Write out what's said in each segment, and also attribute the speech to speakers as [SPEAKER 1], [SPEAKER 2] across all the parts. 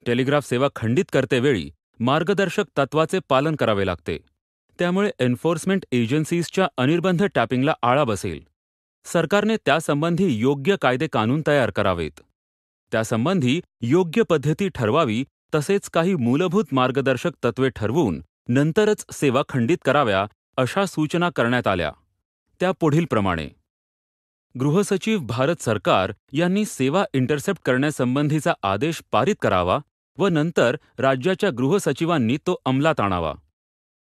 [SPEAKER 1] Telegraph सेवा खंडित करतेवेळी मार्गदर्शक तत्वाचे पालन करावे लागते. त्यामुळे एन्फोर्समेंट एजन्सीजच्या अनिर्बंध टॅपिंगला आळा बसेल. सरकारने त्यासंबंधी योग्य कायदे कानून तयार करावेत. त्यासंबंधी योग्य पद्धती ठरवावी, तसेच काही मूलभूत मार्गदर्शक तत्वे ठरवून नंतरच सेवा खंडित कराव्या, अशा सूचना करण्यात आल्या. त्या पुढीलप्रमाणे: गृहसचिव भारत सरकार यांनी सेवा इंटरसेप्ट करण्यासंबंधीचा आदेश पारित करावा व नंतर राज्याच्या गृहसचिवांनी तो अंमलात आणावा.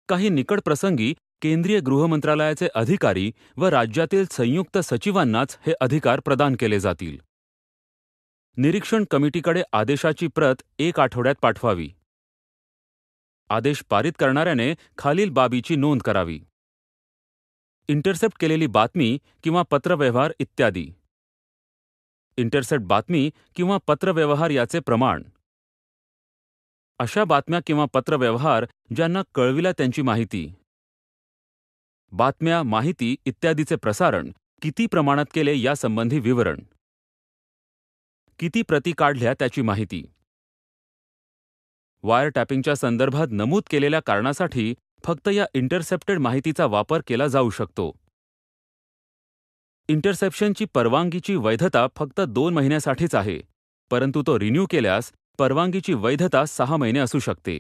[SPEAKER 1] काही निकट प्रसंगी केंद्रीय गृहमंत्रालयाचे अधिकारी व राज्यातील संयुक्त सचिवांनाच हे अधिकार प्रदान केले जातील. निरीक्षण कमिटीकडे आदेशाची प्रत 1 आठवड्यात पाठवावी. आदेश पारित करणाऱ्याने खालील बाबीची नोंद करावी: इंटरसेप्ट केलेली बातमी किंवा पत्रव्यवहार इत्यादी. इंटरसेप्ट बातमी किंवा पत्रव्यवहार याचे प्रमाण. अशा बातम्या किंवा पत्रव्यवहार ज्यांना कळविला त्यांची माहिती. बातम्या, माहिती इत्यादीचे प्रसारण किती प्रमाणात केले यासंबंधी विवरण. किती प्रती काढल्या त्याची माहिती. वायर टॅपिंगच्या संदर्भात नमूद केलेल्या कारणासाठी फक्त या इंटरसेप्टेड माहितीचा वापर केला जाऊ शकतो. इंटरसेप्शनची परवानगीची वैधता फक्त 2 महिन्यासाठीच आहे, परंतु तो रिन्यू केल्यास परवानगीची वैधता 6 महिने असू शकते.